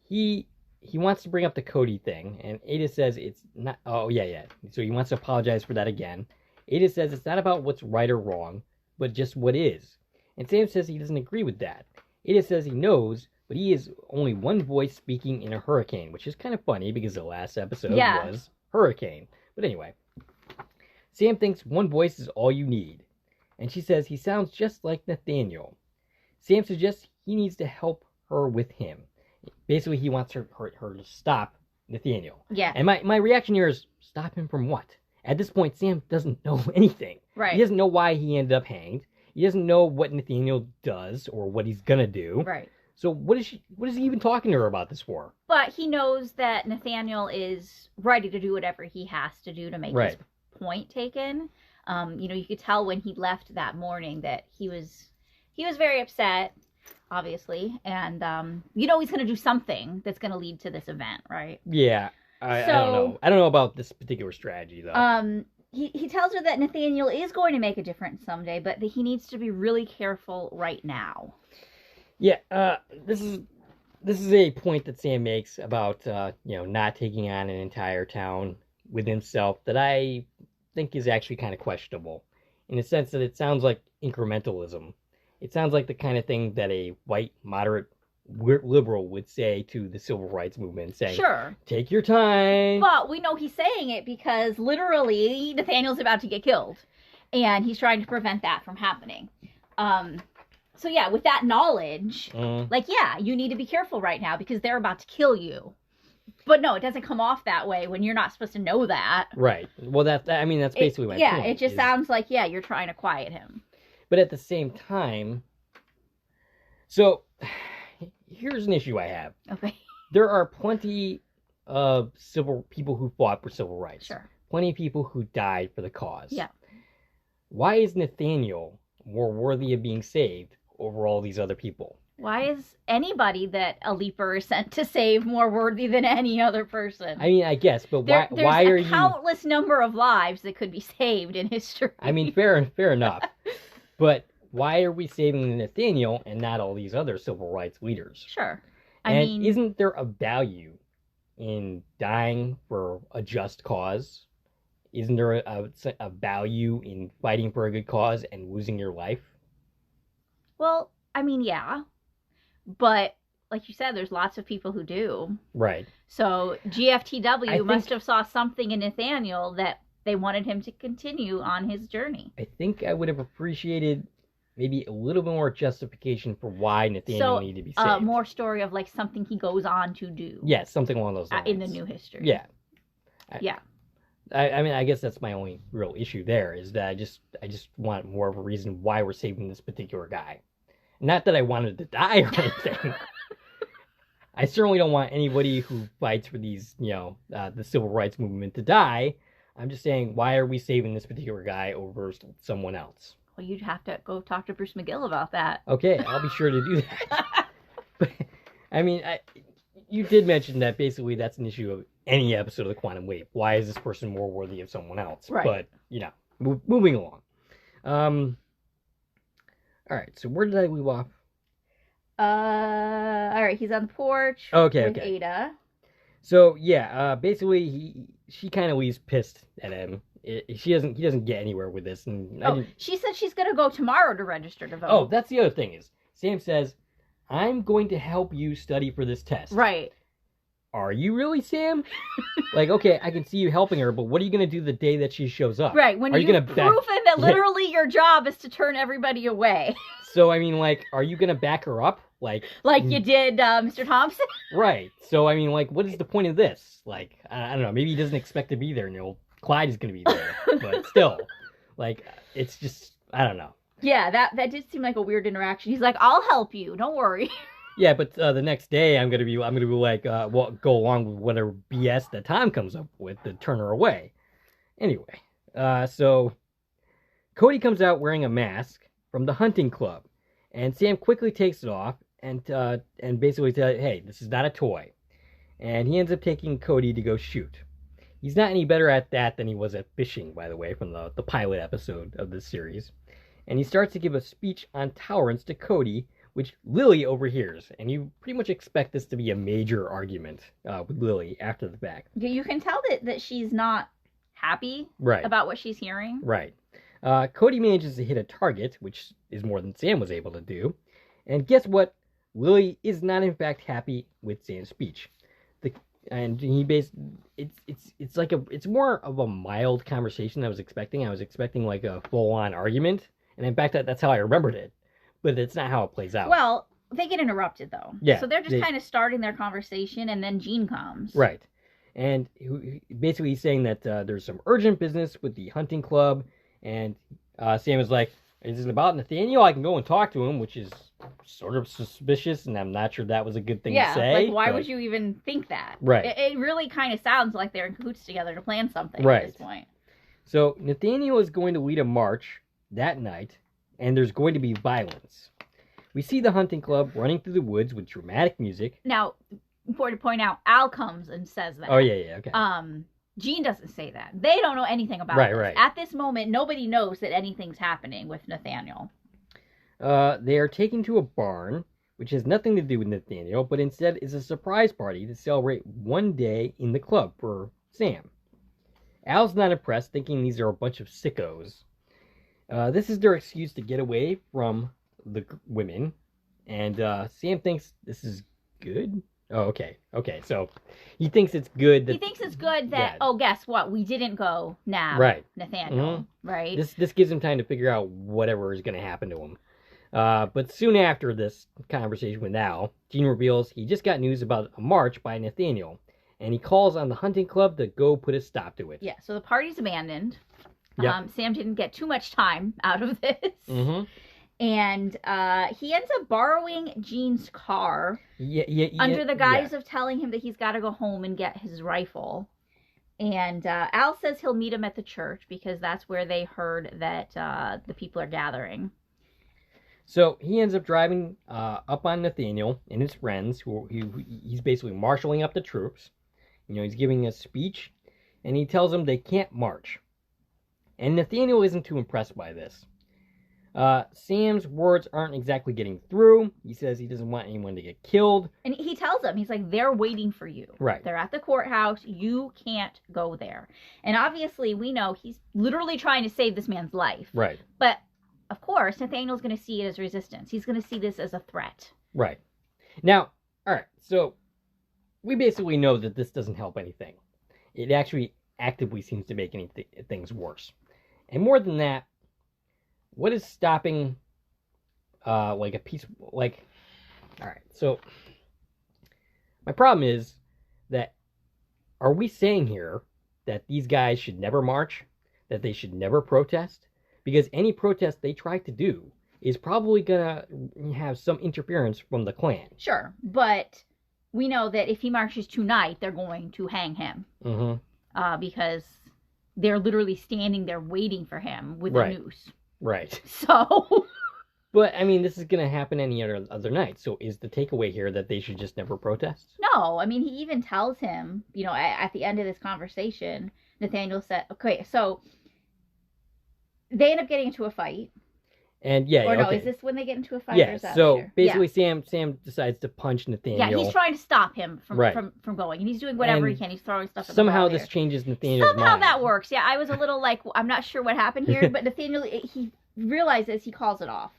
He wants to bring up the Cody thing, and Ada says it's not... Oh, yeah. So he wants to apologize for that again. Ada says it's not about what's right or wrong, but just what is. And Sam says he doesn't agree with that. Ada says he knows, but he is only one voice speaking in a hurricane, which is kind of funny because the last episode was hurricane. But anyway, Sam thinks one voice is all you need. And she says he sounds just like Nathaniel. Sam suggests he needs to help her with him. Basically, he wants her to stop Nathaniel. Yeah. And my reaction here is, stop him from what? At this point, Sam doesn't know anything. Right. He doesn't know why he ended up hanged. He doesn't know what Nathaniel does or what he's gonna do. Right. So what is he even talking to her about this for? But he knows that Nathaniel is ready to do whatever he has to do to make his point taken. You could tell when he left that morning that he was very upset, obviously, and he's going to do something that's going to lead to this event, right? Yeah, I don't know. I don't know about this particular strategy though. He tells her that Nathaniel is going to make a difference someday, but that he needs to be really careful right now. Yeah, this is a point that Sam makes about not taking on an entire town with himself that I think is actually kind of questionable, in the sense that it sounds like incrementalism. It sounds like the kind of thing that a white moderate liberal would say to the civil rights movement, saying, "Sure, take your time." But we know he's saying it because literally Nathaniel's about to get killed, and he's trying to prevent that from happening. So yeah, with that knowledge, you need to be careful right now because they're about to kill you. But no, it doesn't come off that way when you're not supposed to know that. Right. Well, that's basically my point. Yeah, it just sounds like, you're trying to quiet him. But at the same time, so here's an issue I have. Okay. There are plenty of people who fought for civil rights. Sure. Plenty of people who died for the cause. Yeah. Why is Nathaniel more worthy of being saved over all these other people? Why is anybody that a leaper is sent to save more worthy than any other person? I mean, I guess, but why are you... There's a countless number of lives that could be saved in history. I mean, fair enough. But why are we saving Nathaniel and not all these other civil rights leaders? Sure. Isn't there a value in dying for a just cause? Isn't there a value in fighting for a good cause and losing your life? Well, yeah. But, like you said, there's lots of people who do. Right. So, GFTW must have saw something in Nathaniel that they wanted him to continue on his journey. I think I would have appreciated maybe a little bit more justification for why Nathaniel needed to be saved. More story of, something he goes on to do. Yeah, something along those lines. In the new history. Yeah. Yeah. I guess that's my only real issue there, is that I just want more of a reason why we're saving this particular guy. Not that I wanted to die or anything. I certainly don't want anybody who fights for these, the civil rights movement to die. I'm just saying, why are we saving this particular guy over someone else? Well, you'd have to go talk to Bruce McGill about that. Okay, I'll be sure to do that. But, you did mention that basically that's an issue of any episode of the Quantum Leap. Why is this person more worthy of someone else? Right. But, moving along. All right, so where did I leave off? All right, he's on the porch with Ada. So, basically, she kind of leaves pissed at him. He doesn't get anywhere with this. And she said she's going to go tomorrow to register to vote. Oh, that's the other thing is, Sam says, I'm going to help you study for this test. Right. Are you really, Sam? Okay, I can see you helping her, but what are you going to do the day that she shows up? Right, when you've proven that literally your job is to turn everybody away. So, are you going to back her up? Like you did Mr. Thompson? Right. So, what is the point of this? I don't know, maybe he doesn't expect to be there, and Clyde is going to be there. But still, it's just, I don't know. Yeah, that did seem like a weird interaction. He's like, I'll help you, don't worry. Yeah, but the next day I'm gonna be go along with whatever BS that Tom comes up with to turn her away. Anyway, so Cody comes out wearing a mask from the hunting club, and Sam quickly takes it off and basically says, "Hey, this is not a toy," and he ends up taking Cody to go shoot. He's not any better at that than he was at fishing, by the way, from the pilot episode of this series, and he starts to give a speech on tolerance to Cody, which Lily overhears, and you pretty much expect this to be a major argument with Lily after the fact. You can tell that she's not happy about what she's hearing. Right. Cody manages to hit a target, which is more than Sam was able to do. And guess what? Lily is not in fact happy with Sam's speech. It's more of a mild conversation than I was expecting. I was expecting like a full-on argument, and in fact that's how I remembered it. But it's not how it plays out. Well, they get interrupted though. Yeah. So they're just kind of starting their conversation, and then Gene comes. Right. And basically he's saying that there's some urgent business with the hunting club, and Sam is like, "Is it about Nathaniel? I can go and talk to him," which is sort of suspicious, and I'm not sure that was a good thing to say. Like, why would you even think that? Right. It really kind of sounds like they're in cahoots together to plan something at this point. So Nathaniel is going to lead a march that night, and there's going to be violence. We see the hunting club running through the woods with dramatic music. Now, important to point out, Al comes and says that. Oh, yeah, okay. Gene doesn't say that. They don't know anything about this. Right. At this moment, nobody knows that anything's happening with Nathaniel. They are taken to a barn, which has nothing to do with Nathaniel, but instead is a surprise party to celebrate one day in the club for Sam. Al's not impressed, thinking these are a bunch of sickos. This is their excuse to get away from the women, and Sam thinks this is good. Oh, okay. So he thinks it's good. He thinks it's good that, guess what? We didn't go now. Right. Nathaniel. Mm-hmm. Right. This gives him time to figure out whatever is going to happen to him. But soon after this conversation with Al, Gene reveals he just got news about a march by Nathaniel, and he calls on the hunting club to go put a stop to it. Yeah, so the party's abandoned. Yep. Sam didn't get too much time out of this. Mm-hmm. And he ends up borrowing Gene's car under the guise of telling him that he's got to go home and get his rifle. And Al says he'll meet him at the church because that's where they heard that the people are gathering. So he ends up driving up on Nathaniel and his friends. He's basically marshaling up the troops. He's giving a speech, and he tells them they can't march. And Nathaniel isn't too impressed by this. Sam's words aren't exactly getting through. He says he doesn't want anyone to get killed. And he tells them, he's like, they're waiting for you. Right. They're at the courthouse. You can't go there. And obviously, we know he's literally trying to save this man's life. Right. But, of course, Nathaniel's going to see it as resistance. He's going to see this as a threat. Right. Now, all right, so we basically know that this doesn't help anything. It actually actively seems to make things worse. And more than that, what is stopping, all right, so my problem is that, are we saying here that these guys should never march, that they should never protest? Because any protest they try to do is probably going to have some interference from the Klan. Sure, but we know that if he marches tonight, they're going to hang him. Mm-hmm. Because they're literally standing there waiting for him with a noose. Right. So. But, I mean, this is going to happen any other night. So is the takeaway here that they should just never protest? No. I mean, he even tells him, at the end of this conversation, Nathaniel said, okay, so they end up getting into a fight. And, is this when they get into a fight? Yeah, or is that so later? basically Sam decides to punch Nathaniel. Yeah, he's trying to stop him from going. And he's doing whatever he can. He's throwing stuff at the somehow this changes Nathaniel's mind. Somehow that works. Yeah, I was a little like, I'm not sure what happened here. But Nathaniel, he realizes, he calls it off.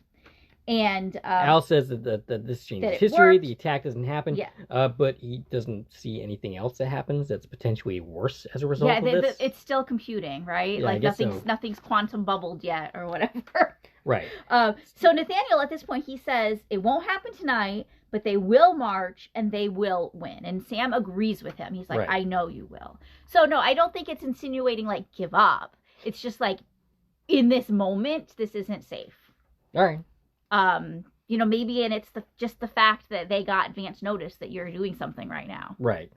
And Al says that this changes history. The attack doesn't happen. Yeah. But he doesn't see anything else that happens that's potentially worse as a result of this. Yeah, it's still computing, right? Yeah, like nothing's quantum bubbled yet or whatever. Right. So Nathaniel, at this point, he says it won't happen tonight, but they will march and they will win. And Sam agrees with him. He's like, I know you will. So no, I don't think it's insinuating like give up. It's just like in this moment, this isn't safe. All right. Maybe, and it's just the fact that they got advance notice that you're doing something right now. Right.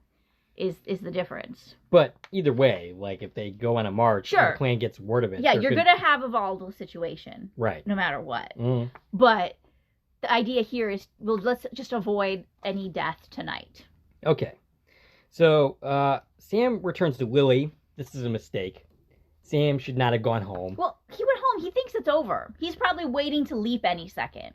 Is the difference. But either way, like if they go on a march, and the Klan gets word of it. Yeah, you're gonna have a volatile situation. Right. No matter what. Mm. But the idea here is, let's just avoid any death tonight. Okay. So, Sam returns to Lily. This is a mistake. Sam should not have gone home. Well, he went home. He thinks it's over. He's probably waiting to leap any second.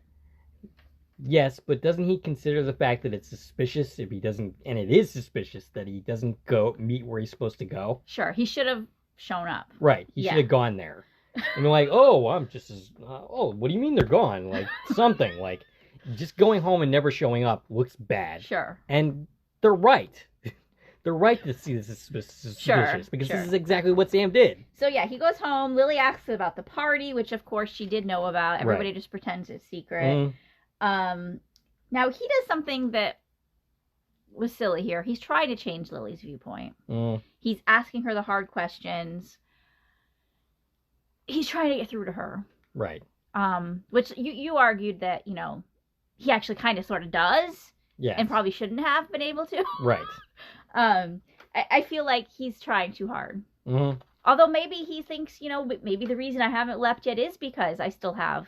Yes, but doesn't he consider the fact that it's suspicious if he doesn't, and it is suspicious that he doesn't go meet where he's supposed to go? Sure, he should have shown up. Right, he should have gone there. And they're like, oh, I'm just as, oh, what do you mean they're gone? Like, something. Like, just going home and never showing up looks bad. Sure. And they're right. They're right to see this as suspicious because this is exactly what Sam did. So, yeah, he goes home. Lily asks about the party, which, of course, she did know about. Everybody just pretends it's secret. Now, he does something that was silly here. He's trying to change Lily's viewpoint. He's asking her the hard questions. He's trying to get through to her. Right. Which you argued that, you know, he actually kind of sort of does. Yeah. And probably shouldn't have been able to. Right. I feel like he's trying too hard. Although maybe he thinks, you know, maybe the reason I haven't left yet is because I still have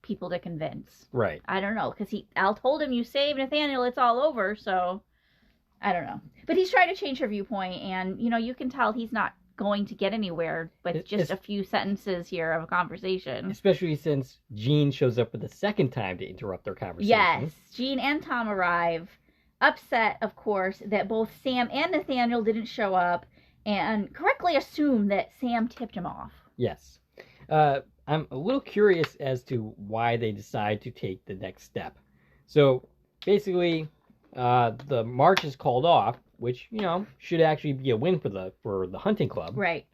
people to convince. Right. I don't know. Because Al told him, you save Nathaniel, it's all over. So, I don't know. But he's trying to change her viewpoint. And, you know, you can tell he's not going to get anywhere with just a few sentences here of a conversation. Especially since Jean shows up for the second time to interrupt their conversation. Yes. Jean and Tom arrive. Upset, of course, that both Sam and Nathaniel didn't show up and correctly assume that Sam tipped him off. Yes. I'm a little curious as to why they decide to take the next step. So, basically, the march is called off, which, you know, should actually be a win for the hunting club. Right.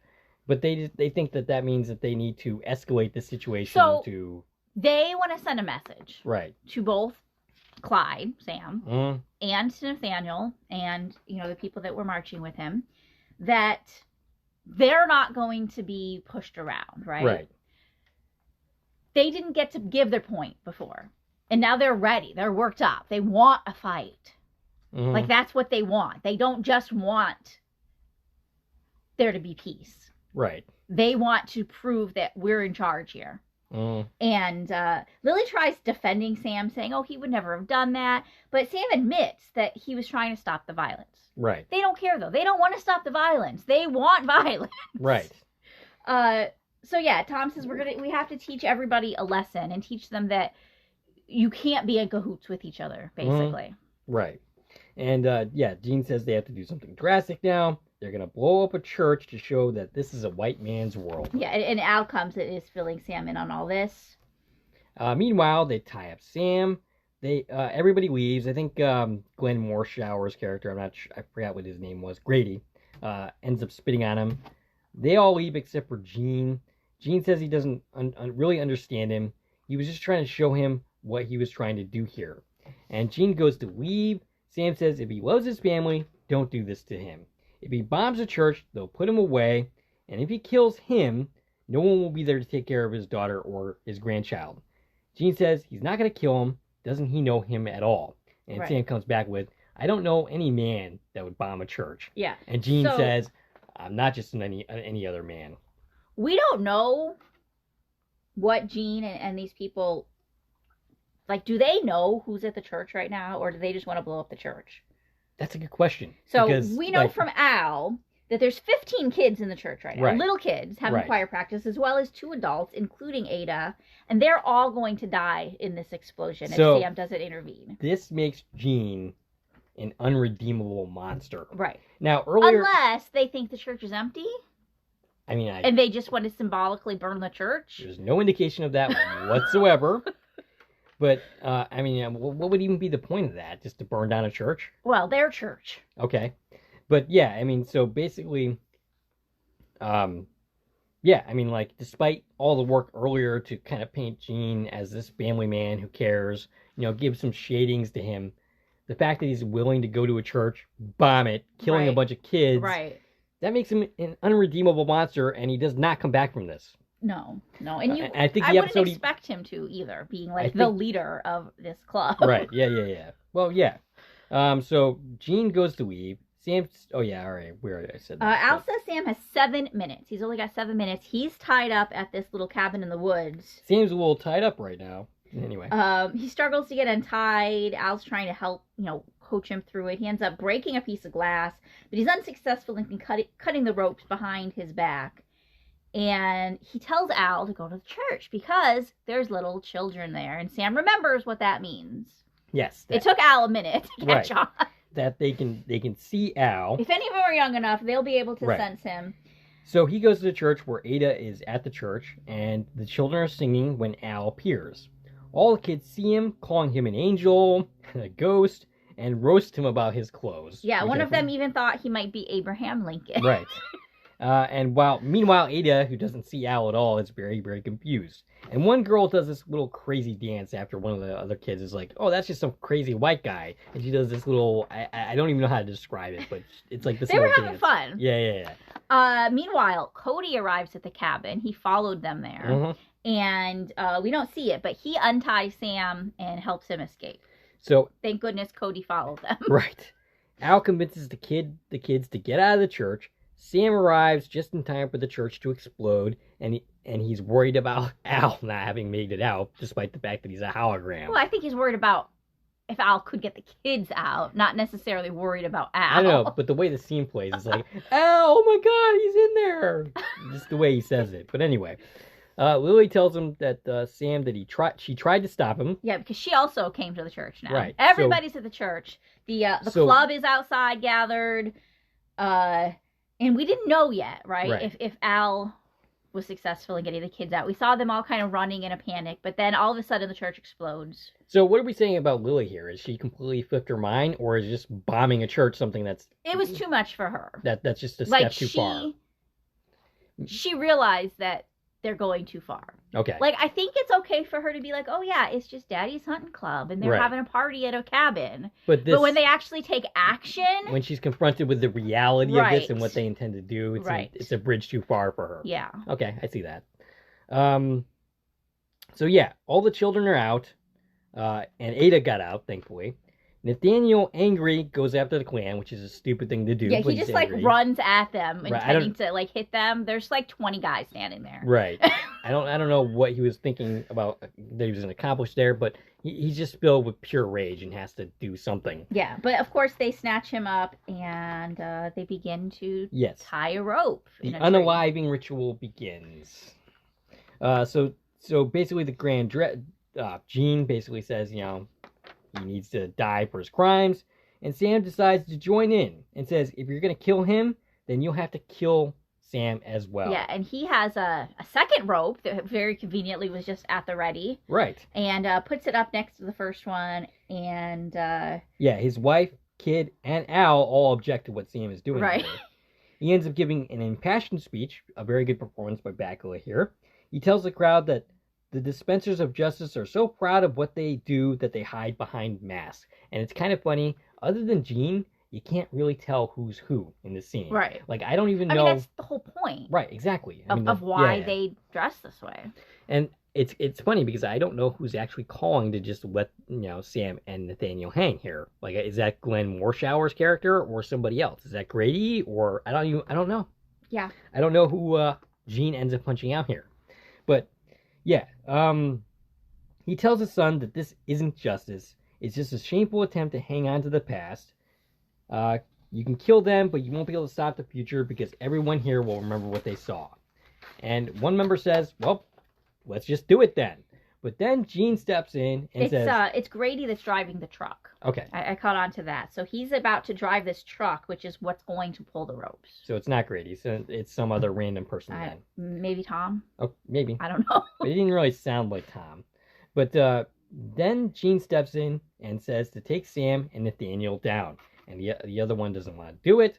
But they think that means that they need to escalate the situation to... They want to send a message. Right. To both Clyde, Sam, and to Nathaniel, and, you know, the people that were marching with him, that they're not going to be pushed around, right? Right. They didn't get to give their point before. And now they're ready. They're worked up. They want a fight. Like, that's what they want. They don't just want there to be peace. Right. They want to prove that we're in charge here. And Lily tries defending Sam, saying, oh, he would never have done that. But Sam admits that he was trying to stop the violence. Right. They don't care, though. They don't want to stop the violence. They want violence. Right. So, yeah, Tom says we have to teach everybody a lesson and teach them that you can't be in cahoots with each other, basically. Right. And, yeah, Jean says they have to do something drastic now. They're going to blow up a church to show that this is a white man's world. Yeah, and Al comes and is filling Sam in on all this. Meanwhile, they tie up Sam. Everybody leaves. I think Glenn Morshower's character, I forgot what his name was, Grady, ends up spitting on him. They all leave except for Jean. Jean says he doesn't really understand him. He was just trying to show him what he was trying to do here. And Jean goes to leave. Sam says if he loves his family, don't do this to him. If he bombs a church, they'll put him away. And if he kills him, no one will be there to take care of his daughter or his grandchild. Jean says he's not going to kill him. Doesn't he know him at all? And Sam comes back with, I don't know any man that would bomb a church. Yeah. And Jean says, I'm not just any other man. We don't know what Jean and these people, like, do they know who's at the church right now, or do they just want to blow up the church? That's a good question. So we know from Al that there's 15 kids in the church right now, little kids having choir practice, as well as 2 adults, including Ada, and they're all going to die in this explosion if Sam doesn't intervene. This makes Jean an unredeemable monster. Right. Now, earlier... Unless they think the church is empty. I mean, and they just want to symbolically burn the church. There's no indication of that whatsoever. But, I mean, what would even be the point of that? Just to burn down a church? Well, their church. Okay. But, yeah, I mean, so basically, yeah, I mean, like, despite all the work earlier to kind of paint Jean as this family man who cares, you know, give some shadings to him, the fact that he's willing to go to a church, bomb it, killing a bunch of kids, that makes him an unredeemable monster, and he does not come back from this. No, and I think I wouldn't expect him to either, being like the leader of this club. Right? Yeah. Well, yeah. So Jean goes to leave. Sam. Oh yeah. All right. Where I said that. Al says Sam has 7 minutes. He's only got 7 minutes. He's tied up at this little cabin in the woods. Sam's a little tied up right now. Anyway. He struggles to get untied. Al's trying to help, coach him through it. He ends up breaking a piece of glass, but he's unsuccessful in cutting the ropes behind his back. And he tells Al to go to the church because there's little children there. And Sam remembers what that means. Yes. It took Al a minute to catch on. That they can see Al. If any of them are young enough, they'll be able to sense him. So he goes to the church where Ada is at the church, and the children are singing when Al appears. All the kids see him, calling him an angel, a ghost, and roast him about his clothes. Yeah, one of them even thought he might be Abraham Lincoln. Right. Meanwhile, Ada, who doesn't see Al at all, is very, very confused. And one girl does this little crazy dance after one of the other kids is like, "Oh, that's just some crazy white guy." And she does this little, I don't even know how to describe it, but it's like this They little were having dance. fun. Yeah. Meanwhile, Cody arrives at the cabin. He followed them there. Mm-hmm. And we don't see it, but he unties Sam and helps him escape. So thank goodness Cody followed them. Right. Al convinces the kids to get out of the church. Sam arrives just in time for the church to explode, and he's worried about Al not having made it out, despite the fact that he's a hologram. Well, I think he's worried about if Al could get the kids out, not necessarily worried about Al. I don't know, but the way the scene plays is like, Al, oh my God, he's in there. Just the way he says it. But anyway, Lily tells him that Sam she tried to stop him. Yeah, because she also came to the church now. Right. Everybody's at the church. The club is outside gathered. And we didn't know yet, right? If Al was successful in getting the kids out. We saw them all kind of running in a panic, but then all of a sudden the church explodes. So what are we saying about Lily here? Is she completely flipped her mind, or is just bombing a church something that's... It was too much for her. That's just a step too far. She realized that they're going too far. Okay. Like, I think it's okay for her to be like, oh yeah, it's just Daddy's hunting club, and they're having a party at a cabin. But when they actually take action... When she's confronted with the reality of this and what they intend to do, it's a bridge too far for her. Yeah. Okay, I see that. So yeah, all the children are out, and Ada got out, thankfully. Nathaniel, angry, goes after the clan, which is a stupid thing to do. Yeah, he just runs at them, intending to hit them. There's 20 guys standing there. Right. I don't know what he was thinking about that he was going to accomplish there, but he's just filled with pure rage and has to do something. Yeah, but of course they snatch him up and they begin to tie a rope. The unaliving ritual begins. So basically, the Grand Jean basically says, he needs to die for his crimes, and Sam decides to join in and says, if you're going to kill him, then you'll have to kill Sam as well. Yeah, and he has a second rope that very conveniently was just at the ready. Right. And puts it up next to the first one, and... his wife, kid, and Al all object to what Sam is doing. Right. He ends up giving an impassioned speech, a very good performance by Bakula here. He tells the crowd that the dispensers of justice are so proud of what they do that they hide behind masks. And it's kind of funny, other than Jean, you can't really tell who's who in the scene. Right. Like, I don't even know... that's the whole point. Right, exactly. Of why they dress this way. And it's funny because I don't know who's actually calling to just let, Sam and Nathaniel hang here. Like, is that Glenn Morshower's character or somebody else? Is that Grady or... I don't know. Yeah. I don't know who Jean ends up punching out here. But... yeah, he tells his son that this isn't justice. It's just a shameful attempt to hang on to the past. You can kill them, but you won't be able to stop the future because everyone here will remember what they saw. And one member says, well, let's just do it then. But then Jean steps in and says... it's Grady that's driving the truck. Okay. I caught on to that. So he's about to drive this truck, which is what's going to pull the ropes. So it's not Grady. So it's some other random person then. Maybe Tom? Oh, maybe. I don't know. But it didn't really sound like Tom. But then Jean steps in and says to take Sam and Nathaniel down. And the other one doesn't want to do it.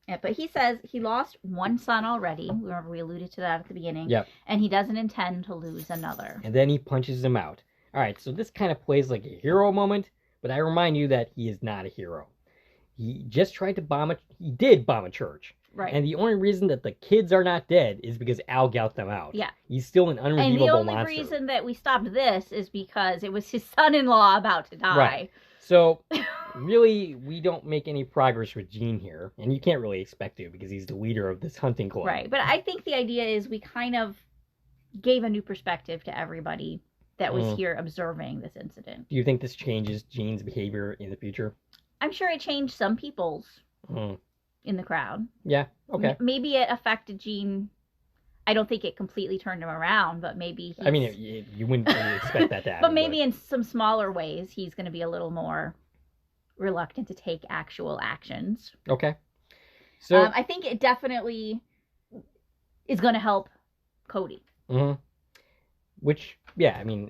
Yeah, but he says he lost one son already. Remember, we alluded to that at the beginning. Yep. And he doesn't intend to lose another. And then he punches him out. All right, so this kind of plays like a hero moment, but I remind you that he is not a hero. He just tried to he did bomb a church. Right. And the only reason that the kids are not dead is because Al gouged them out. Yeah. He's still an unredeemable monster. And the only reason that we stopped this is because it was his son-in-law about to die. Right. So, really, we don't make any progress with Jean here. And you can't really expect to because he's the leader of this hunting club. Right. But I think the idea is we kind of gave a new perspective to everybody that was here observing this incident. Do you think this changes Jean's behavior in the future? I'm sure it changed some people's in the crowd. Yeah, okay. Maybe it affected Jean. I don't think it completely turned him around, but maybe I mean, you wouldn't really expect that to happen. But maybe in some smaller ways, he's going to be a little more reluctant to take actual actions. Okay. So I think it definitely is going to help Cody. Mm-hmm. Which, yeah, I mean,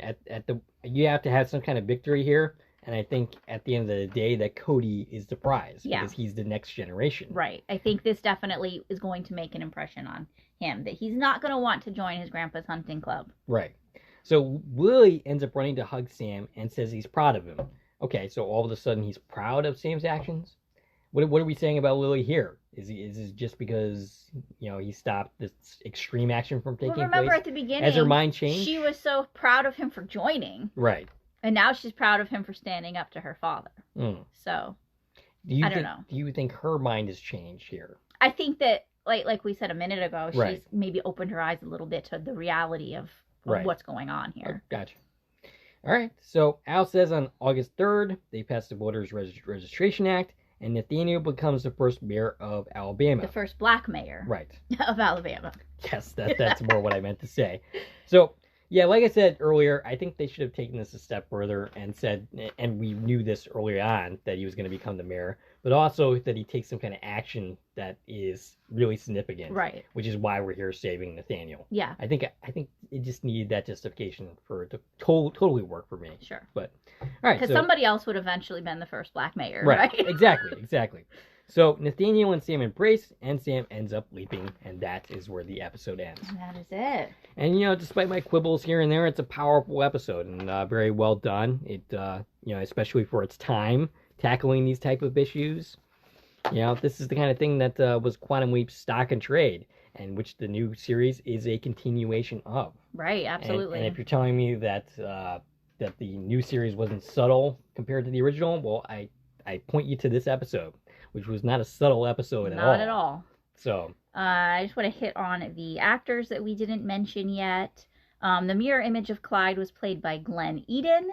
you have to have some kind of victory here, and I think at the end of the day that Cody is the prize because he's the next generation. Right. I think this definitely is going to make an impression on him that he's not going to want to join his grandpa's hunting club. Right. So Willie ends up running to hug Sam and says he's proud of him. Okay, so all of a sudden he's proud of Sam's actions. What are we saying about Willie here? Is it just because he stopped this extreme action from taking place? Remember at the beginning, as her mind changed, she was so proud of him for joining. Right. And now she's proud of him for standing up to her father. So I don't know. Do you think her mind has changed here? I think that, like we said a minute ago, she's maybe opened her eyes a little bit to the reality of what's going on here. Oh, gotcha. All right. So Al says on August 3rd, they passed the Voters Registration Act, and Nathaniel becomes the first mayor of Alabama. The first black mayor. Right. Of Alabama. Yes, that's more what I meant to say. So, yeah, like I said earlier, I think they should have taken this a step further and said, and we knew this early on, that he was going to become the mayor, but also that he takes some kind of action that is really significant. Right. Which is why we're here saving Nathaniel. Yeah. I think it just needed that justification for it to totally work for me. Sure. But, all right. Because somebody else would eventually been the first black mayor, right? Exactly. So Nathaniel and Sam embrace, and Sam ends up leaping, and that is where the episode ends. And that is it. And despite my quibbles here and there, it's a powerful episode and very well done. It especially for its time, tackling these type of issues. This is the kind of thing that was Quantum Leap's stock and trade, and which the new series is a continuation of. Right, absolutely. And if you're telling me that that the new series wasn't subtle compared to the original, well, I point you to this episode, which was not a subtle episode at all. Not at all. So I just want to hit on the actors that we didn't mention yet. The mirror image of Clyde was played by Glenn Eden.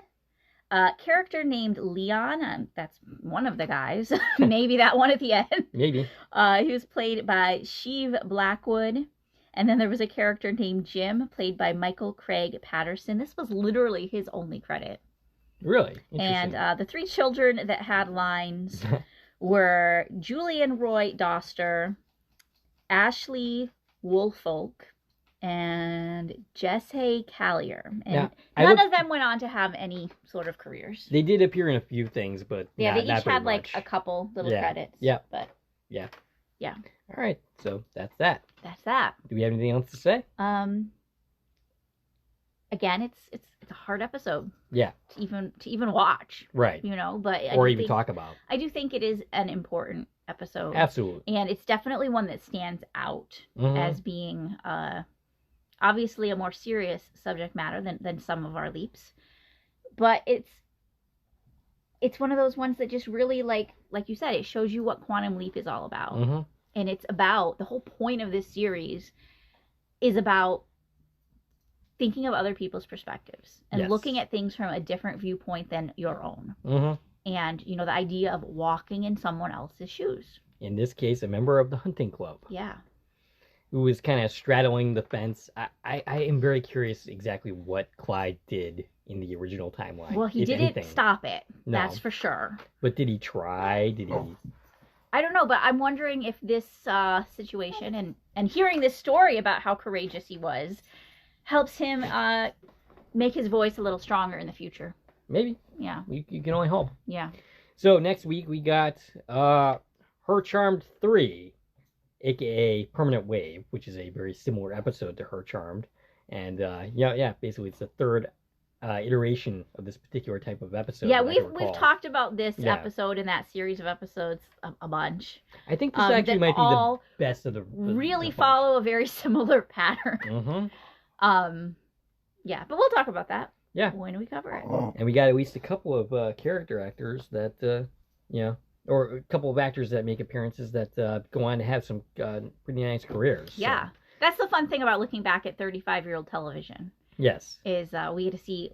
A character named Leon, that's one of the guys. Maybe that one at the end. Maybe. He was played by Sheev Blackwood. And then there was a character named Jim, played by Michael Craig Patterson. This was literally his only credit. Really? And the three children that had lines were Julian Roy Doster, Ashley Woolfolk, and Jesse Callier. And none of them went on to have any sort of careers. They did appear in a few things, but yeah, they each had like a couple little credits. Yeah. But yeah. Yeah. All right. So that's that. That's that. Do we have anything else to say? Again, it's a hard episode. Yeah. To even watch. Right. But or even talk about. I do think it is an important episode. Absolutely. And it's definitely one that stands out as being obviously a more serious subject matter than some of our leaps. But it's one of those ones that just really, like you said, it shows you what Quantum Leap is all about. And it's about, the whole point of this series is about thinking of other people's perspectives and looking at things from a different viewpoint than your own. And, the idea of walking in someone else's shoes. In this case, a member of the hunting club. Yeah. Who was kind of straddling the fence. I am very curious exactly what Clyde did in the original timeline. Well, he didn't stop it. No. That's for sure. But did he try? Did he... I don't know, but I'm wondering if this situation and hearing this story about how courageous he was helps him make his voice a little stronger in the future. Maybe. Yeah. You can only hope. Yeah. So next week we got Her Charmed 3, aka Permanent Wave, which is a very similar episode to Her Charmed. And basically it's the third iteration of this particular type of episode. Yeah, we've talked about this episode in that series of episodes a bunch. I think this actually might be the best of the really follow a very similar pattern. Yeah, but we'll talk about that. Yeah, when we cover it. And we got at least a couple of character actors that or a couple of actors that make appearances that go on to have some pretty nice careers. Yeah, so. That's the fun thing about looking back at 35-year-old television. Yes. Is we get to see,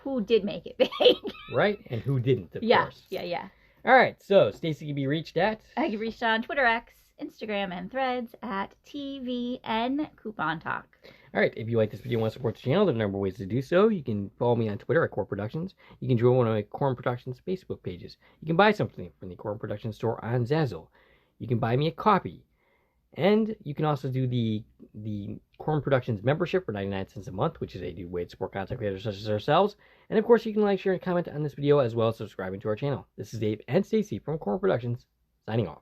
who did make it big. Right, and who didn't, of course. Yeah. All right, so Stacie can be reached at? I can be reached on Twitter, X, Instagram, and Threads at TVN Coupon Talk. All right, if you like this video and want to support the channel, there are a number of ways to do so. You can follow me on Twitter at Core Productions. You can join one of my Core Productions Facebook pages. You can buy something from the Core Productions store on Zazzle. you can buy me a copy. And you can also do the Corn Productions membership for 99 cents a month, which is a new way to support content creators such as ourselves. And of course, you can like, share, and comment on this video, as well as subscribing to our channel. This is Dave and Stacie from Corn Productions, signing off.